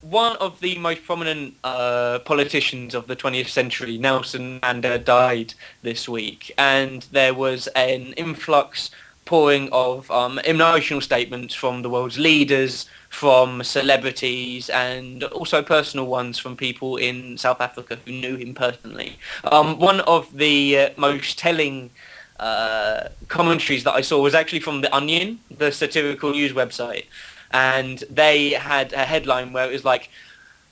one of the most prominent politicians of the 20th century, Nelson Mandela, died this week, and there was an influx pouring of emotional statements from the world's leaders, from celebrities, and also personal ones from people in South Africa who knew him personally. One of the most telling commentaries that I saw was actually from The Onion, the satirical news website, and they had a headline where it was like,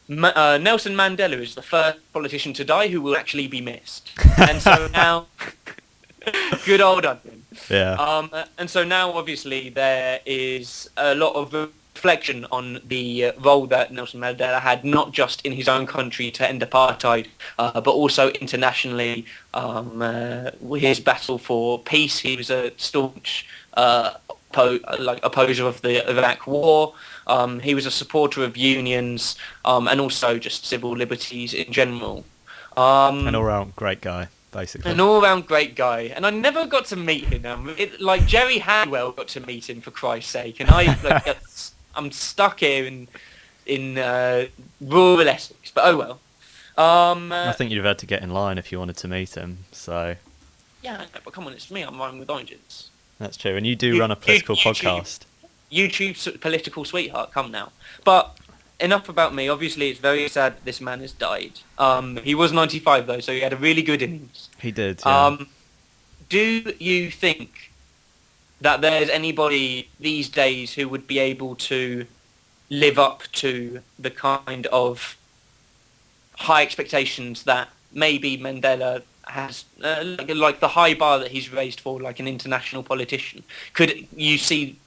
Nelson Mandela is the first politician to die who will actually be missed. And so now, good old Onion. Yeah. And so now, obviously, there is a lot of reflection on the role that Nelson Mandela had, not just in his own country to end apartheid, but also internationally. His battle for peace. He was a staunch opposer of the Iraq War. He was a supporter of unions, and also just civil liberties in general. An all-round great guy, basically. An all-round great guy, and I never got to meet him. Like Jerry Halliwell got to meet him, for Christ's sake, and I'm stuck here in rural Essex. But oh well. I think you'd have had to get in line if you wanted to meet him. So yeah, but come on, it's me. I'm rhyming with oranges. that's true, and you do run a political podcast. YouTube political sweetheart, come now. But enough about me. Obviously, it's very sad that this man has died. He was 95 though, so he had a really good innings. He did. Yeah. Do you think that there's anybody these days who would be able to live up to the kind of high expectations that maybe Mandela has, like the high bar that he's raised for, like an international politician? Could you see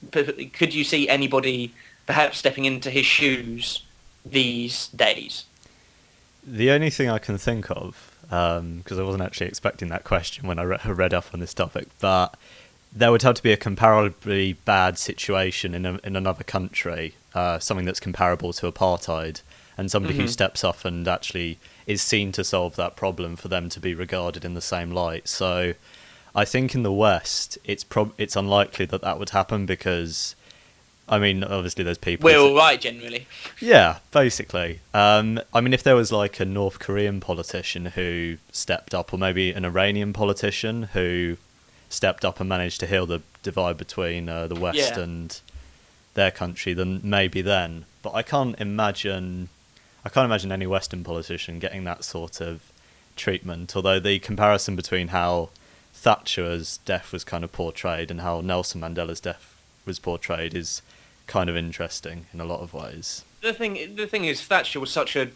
anybody perhaps stepping into his shoes these days? The only thing I can think of, because I wasn't actually expecting that question when I read up on this topic, but there would have to be a comparably bad situation in another country, something that's comparable to apartheid, and somebody who steps up and actually is seen to solve that problem for them to be regarded in the same light. So I think in the West, it's unlikely that would happen because, I mean, obviously there's people... We're all right, generally. Yeah, basically. I mean, if there was like a North Korean politician who stepped up, or maybe an Iranian politician who stepped up and managed to heal the divide between the West and their country, then maybe then. But I can't imagine any Western politician getting that sort of treatment, although the comparison between how Thatcher's death was kind of portrayed and how Nelson Mandela's death was portrayed is kind of interesting in a lot of ways. The thing is, Thatcher was such a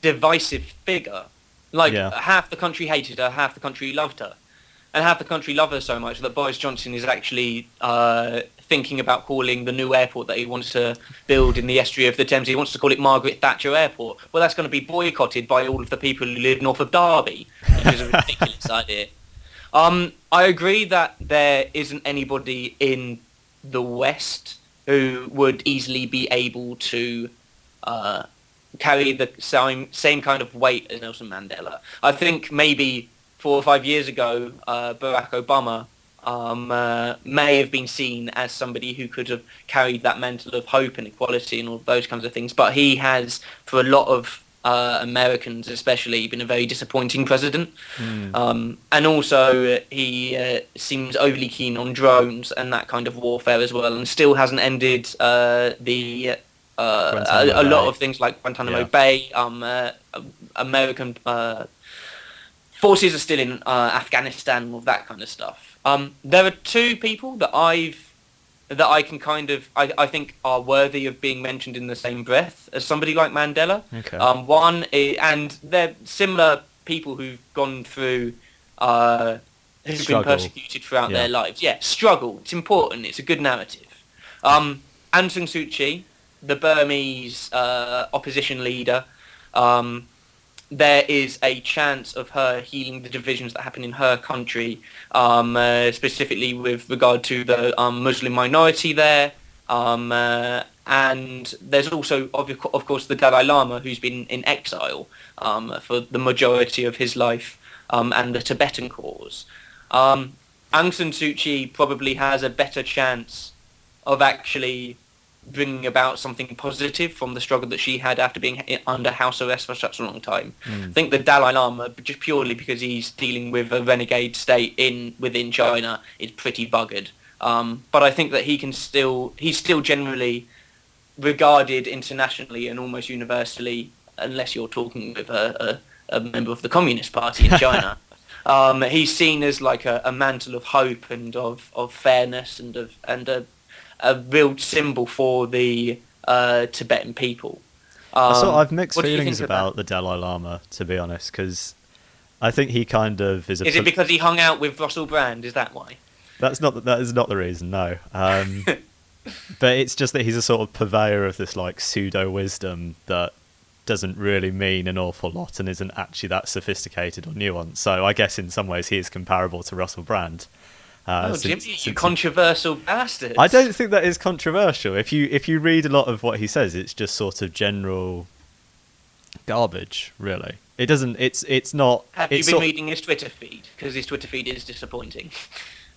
divisive figure. Like, half the country hated her, half the country loved her. And half the country love her so much that Boris Johnson is actually thinking about calling the new airport that he wants to build in the estuary of the Thames, he wants to call it Margaret Thatcher Airport. Well, that's going to be boycotted by all of the people who live north of Derby, which is a ridiculous idea. I agree that there isn't anybody in the West who would easily be able to carry the same kind of weight as Nelson Mandela. I think maybe 4 or 5 years ago, Barack Obama may have been seen as somebody who could have carried that mantle of hope and equality and all those kinds of things. But he has, for a lot of Americans especially, been a very disappointing president. And also he seems overly keen on drones and that kind of warfare as well, and still hasn't ended a lot of things like Guantanamo Bay. American forces are still in Afghanistan and all that kind of stuff. There are two people that I think are worthy of being mentioned in the same breath as somebody like Mandela. Okay. One is, and they're similar people who've gone through, who've been persecuted throughout their lives. Yeah, struggle. It's important. It's a good narrative. Aung San Suu Kyi, the Burmese opposition leader. There is a chance of her healing the divisions that happen in her country, specifically with regard to the Muslim minority there. And there's also, of course, the Dalai Lama, who's been in exile for the majority of his life, and the Tibetan cause. Aung San Suu Kyi probably has a better chance of actually bringing about something positive from the struggle that she had after being under house arrest for such a long time. I think the Dalai Lama, just purely because he's dealing with a renegade state within China, is pretty buggered. But I think that he's still generally regarded internationally and almost universally, unless you're talking with a member of the Communist Party in China. He's seen as like a mantle of hope and of fairness and a real symbol for the Tibetan people. I've mixed feelings about the Dalai Lama, to be honest, because I think he kind of is. Is it because he hung out with Russell Brand? Is that why? That is not the reason. No. But it's just that he's a sort of purveyor of this like pseudo wisdom that doesn't really mean an awful lot and isn't actually that sophisticated or nuanced. So I guess in some ways he is comparable to Russell Brand. Jimmy, you controversial bastard! I don't think that is controversial. If you read a lot of what he says, it's just sort of general garbage. Really, it doesn't. It's not. Have you been reading his Twitter feed? Because his Twitter feed is disappointing.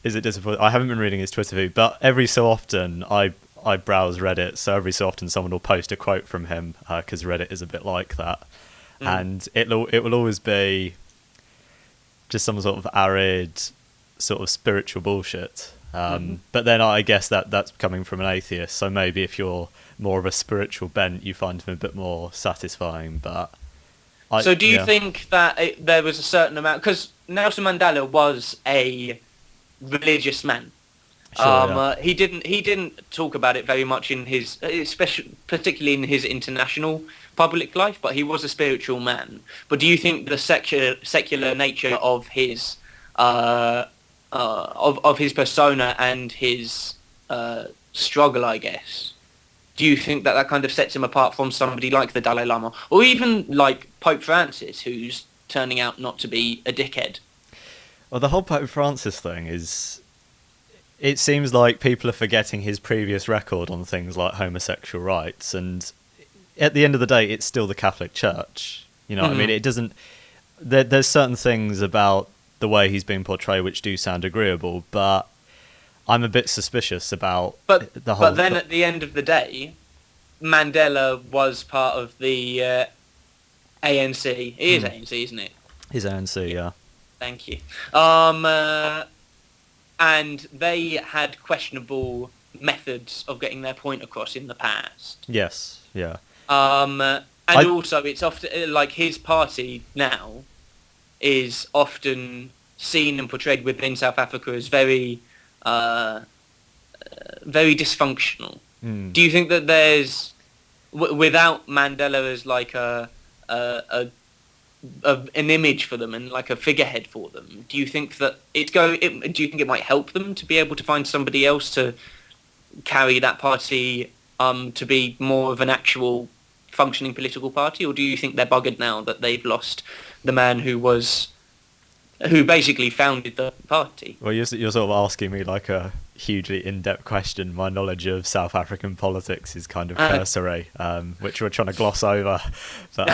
Is it disappointing? I haven't been reading his Twitter feed, but every so often I browse Reddit, so every so often someone will post a quote from him, because Reddit is a bit like that, and it will always be just some sort of arid, sort of spiritual bullshit. But then I guess that's coming from an atheist, so maybe if you're more of a spiritual bent, you find him a bit more satisfying. But so do you think that there was a certain amount, because Nelson Mandela was a religious man. Sure, He didn't talk about it very much in his, particularly in his international public life, but he was a spiritual man. But do you think the secular nature of his of his persona and his struggle, I guess, do you think that kind of sets him apart from somebody like the Dalai Lama, or even like Pope Francis, who's turning out not to be a dickhead? Well, the whole Pope Francis thing is... It seems like people are forgetting his previous record on things like homosexual rights, and at the end of the day, it's still the Catholic Church. You know what I mean? It doesn't... There's certain things about the way he's being portrayed which do sound agreeable, but I'm a bit suspicious about the whole... But then at the end of the day, Mandela was part of the ANC. He is ANC, isn't it? He's ANC, yeah. Thank you. And they had questionable methods of getting their point across in the past. Yes, yeah. Also, it's often like his party now is often seen and portrayed within South Africa as very, very dysfunctional. Do you think that there's, without Mandela as like an image for them and like a figurehead for them, do you think that do you think it might help them to be able to find somebody else to carry that party to be more of an actual functioning political party, or do you think they're buggered now that they've lost the man who basically founded the party? Well, you're sort of asking me like a hugely in-depth question. My knowledge of South African politics is kind of cursory, which we're trying to gloss over. But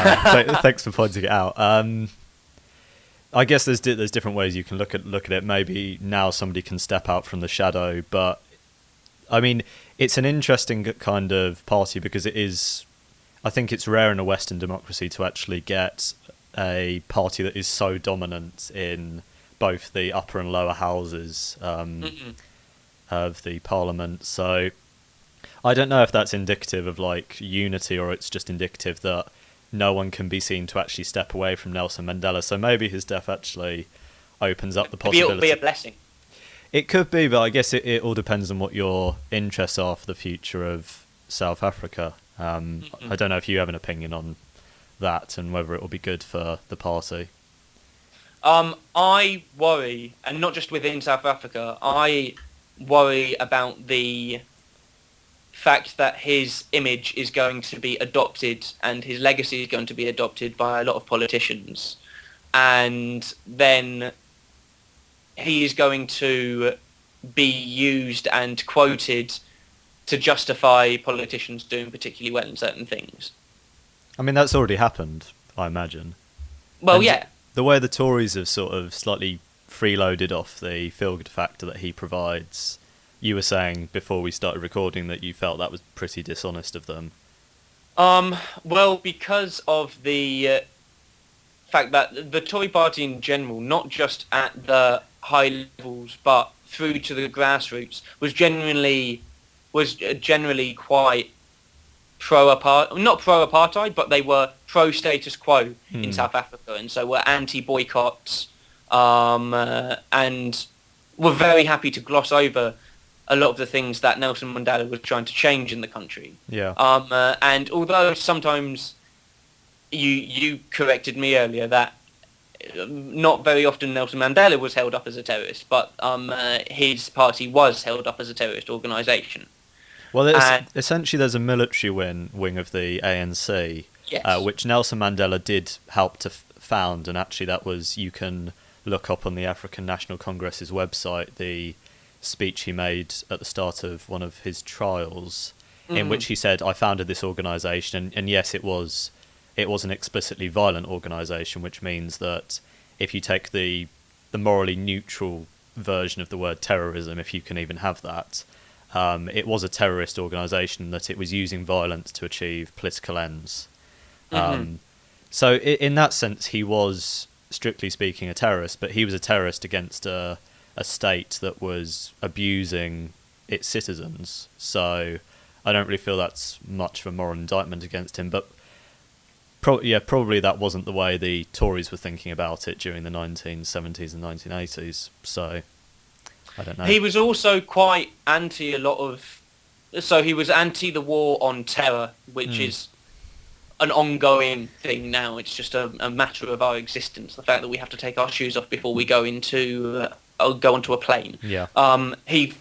thanks for pointing it out. I guess there's different ways you can look at it. Maybe now somebody can step out from the shadow, but I mean, it's an interesting kind of party because it is. I think it's rare in a Western democracy to actually get a party that is so dominant in both the upper and lower houses of the parliament. So I don't know if that's indicative of like unity or it's just indicative that no one can be seen to actually step away from Nelson Mandela. So maybe his death actually opens up the possibility. It'll be a blessing. It could be, but I guess it all depends on what your interests are for the future of South Africa. I don't know if you have an opinion on that and whether it will be good for the party. I worry, and not just within South Africa, I worry about the fact that his image is going to be adopted and his legacy is going to be adopted by a lot of politicians. And then he is going to be used and quoted to justify politicians doing particularly well in certain things. I mean, that's already happened, I imagine. Well, and yeah. The way the Tories have sort of slightly freeloaded off the feel-good factor that he provides you were saying before we started recording that you felt that was pretty dishonest of them. Well, because of the fact that the Tory party in general, not just at the high levels but through to the grassroots, was generally quite not pro-apartheid, but they were pro-status quo in South Africa, and so were anti-boycotts, and were very happy to gloss over a lot of the things that Nelson Mandela was trying to change in the country. Yeah. And although sometimes you corrected me earlier that not very often Nelson Mandela was held up as a terrorist, but his party was held up as a terrorist organisation. Well, essentially there's a military wing of the ANC, yes. Which Nelson Mandela did help to found, and actually that was, you can look up on the African National Congress's website the speech he made at the start of one of his trials, in which he said, I founded this organisation, and yes, it was an explicitly violent organisation, which means that if you take the morally neutral version of the word terrorism, if you can even have that, it was a terrorist organisation, that it was using violence to achieve political ends. So in that sense, he was, strictly speaking, a terrorist, but he was a terrorist against a state that was abusing its citizens. So I don't really feel that's much of a moral indictment against him, but probably that wasn't the way the Tories were thinking about it during the 1970s and 1980s. So I don't know. He was also quite anti a lot of... So he was anti the war on terror, which is an ongoing thing now. It's just a matter of our existence. The fact that we have to take our shoes off before we go onto a plane. Yeah. He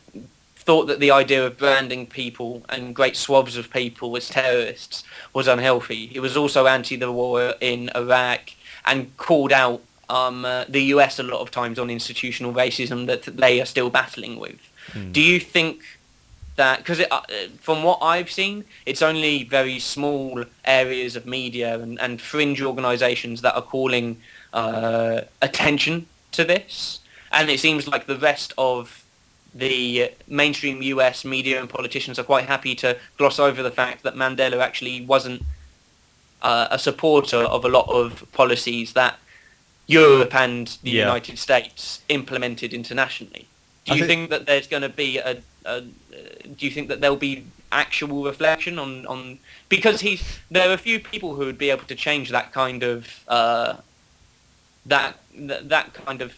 thought that the idea of branding people and great swaths of people as terrorists was unhealthy. He was also anti the war in Iraq and called out the US a lot of times on institutional racism that they are still battling with. Do you think that, because from what I've seen, it's only very small areas of media and fringe organisations that are calling attention to this, and it seems like the rest of the mainstream US media and politicians are quite happy to gloss over the fact that Mandela actually wasn't a supporter of a lot of policies that Europe and the United States implemented internationally. Do you think that there's going to be do you think that there'll be actual reflection on because there are a few people who would be able to change that kind of that kind of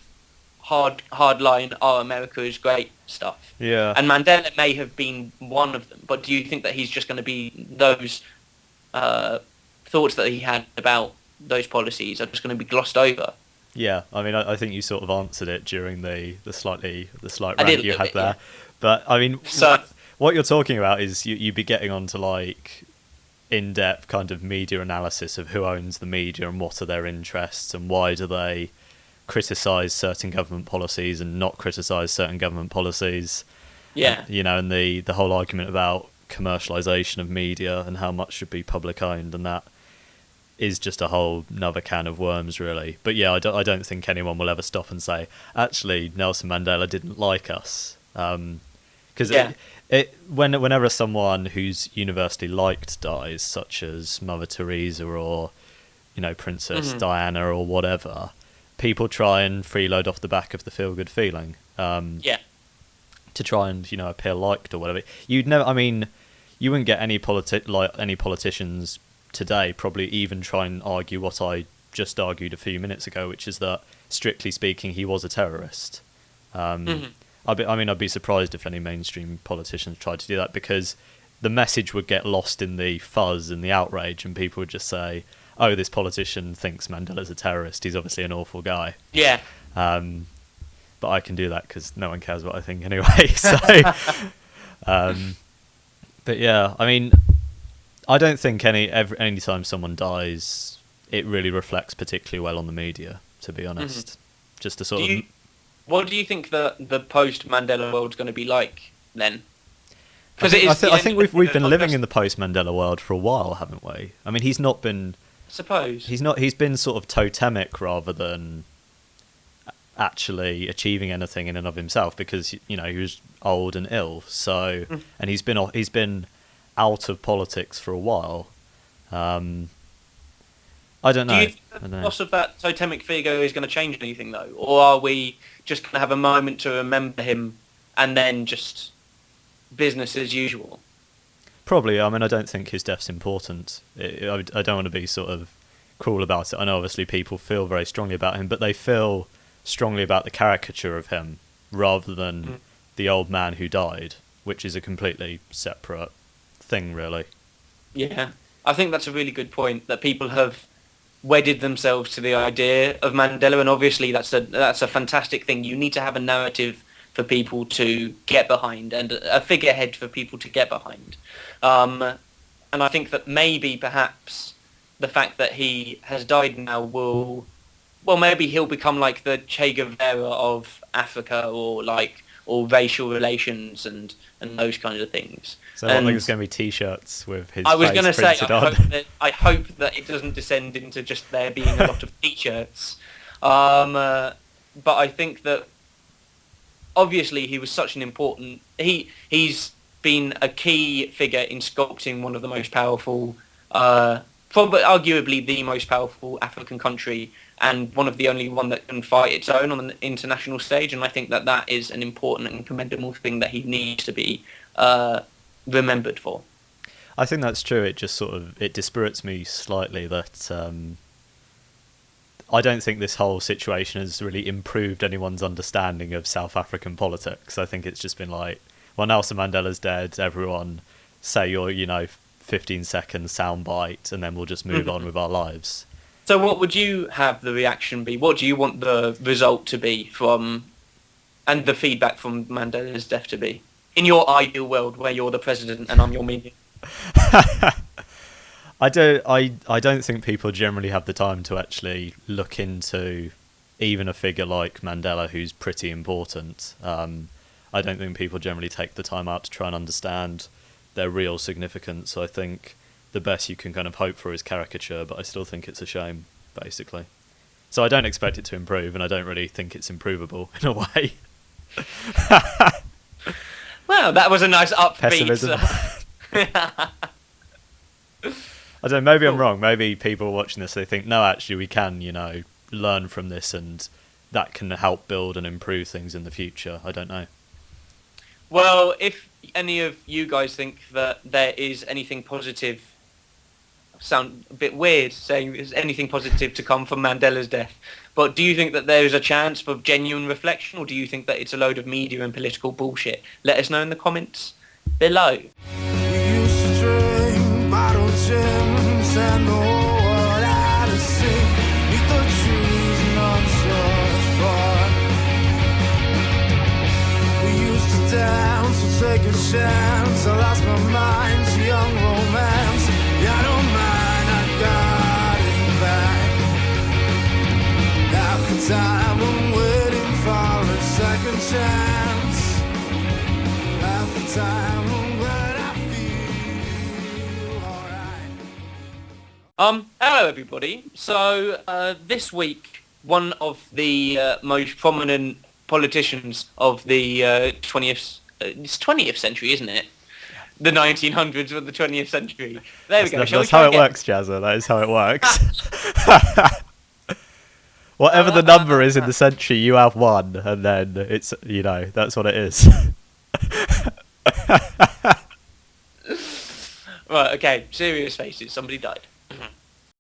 hard line, "Oh, America is great" stuff. Yeah. And Mandela may have been one of them, but do you think that he's just going to be those thoughts that he had about those policies are just going to be glossed over? Yeah, I mean, I think you sort of answered it during the slight rant you had there. Yeah. But I mean, so what you're talking about is you'd be getting onto like in-depth kind of media analysis of who owns the media and what are their interests and why do they criticise certain government policies and not criticise certain government policies. Yeah. You know, and the whole argument about commercialisation of media and how much should be public owned, and that is just a whole another can of worms, really. But yeah, I don't think anyone will ever stop and say, actually, Nelson Mandela didn't like us. Because whenever someone who's universally liked dies, such as Mother Teresa or, you know, Princess Diana or whatever, people try and freeload off the back of the feel-good feeling. To try and, you know, appear liked or whatever. You'd never. I mean, you wouldn't get any politicians today probably even try and argue what I just argued a few minutes ago, which is that, strictly speaking, he was a terrorist. I'd be surprised if any mainstream politicians tried to do that, because the message would get lost in the fuzz and the outrage, and people would just say, oh, this politician thinks Mandela's a terrorist, he's obviously an awful guy. Yeah. But I can do that because no one cares what I think anyway. So, but yeah, I mean, I don't think any time someone dies, it really reflects particularly well on the media, to be honest. Just to sort of... What do you think the post-Mandela world's going to be like then? Because I think we've been living in the post-Mandela world for a while, haven't we? I mean, he's not been... I suppose. He's been sort of totemic rather than actually achieving anything in and of himself, because, you know, he was old and ill. So, and he's been out of politics for a while. I don't know. Do you think the loss of that totemic figure is going to change anything, though? Or are we just going to have a moment to remember him and then just business as usual? Probably. I mean, I don't think his death's important. I don't want to be sort of cruel about it. I know obviously people feel very strongly about him, but they feel strongly about the caricature of him rather than the old man who died, which is a completely separate thing, really. Yeah. I think that's a really good point, that people have wedded themselves to the idea of Mandela, and obviously that's a fantastic thing. You need to have a narrative for people to get behind and a figurehead for people to get behind. And I think that perhaps the fact that he has died now maybe he'll become like the Che Guevara of Africa, or racial relations and those kinds of things. So I think there's going to be T-shirts with his I was going to say, I hope that it doesn't descend into just there being a lot of T-shirts. But I think that obviously he was such an important... He's been a key figure in sculpting one of the most powerful, probably arguably the most powerful African country, and one of the only one that can fight its own on an international stage. And I think that is an important and commendable thing that he needs to be remembered for. I think that's true. It just it dispirits me slightly that I don't think this whole situation has really improved anyone's understanding of South African politics. I think it's just been like, well, Nelson Mandela's dead, everyone say your 15-second soundbite, and then we'll just move on with our lives. So what would you have the reaction be? What do you want the result to be and the feedback from Mandela's death to be? In your ideal world, where you're the president and I'm your minion. I don't think people generally have the time to actually look into even a figure like Mandela, who's pretty important. I don't think people generally take the time out to try and understand their real significance. I think the best you can kind of hope for is caricature, but I still think it's a shame, basically. So I don't expect it to improve, and I don't really think it's improvable in a way. Well, that was a nice upbeat... Pessimism. I don't know, maybe I'm wrong. Maybe people watching this, they think, no, actually we can, learn from this, and that can help build and improve things in the future. I don't know. Well, if any of you guys think that there is anything positive... Sound a bit weird saying there's anything positive to come from Mandela's death, but do you think that there is a chance for genuine reflection, or do you think that it's a load of media and political bullshit? Let us know in the comments below. We used to drink bottle gins and the whole world had to sing. Meet the trees and on such fun. We used to dance, so take a chance. I lost my mind to young romance. Yeah, I don't mind, I got it back. Half the time I'm waiting for a second chance. Half the time I'm glad I feel alright. Hello everybody. So this week, one of the most prominent politicians of the 20th, it's 20th century, isn't it? The 1900s or the 20th century. There we go. That's how it works, Jazza. That is how it works. Whatever the number is in the century, you have one, and then it's, that's what it is. Right, okay. Serious faces. Somebody died.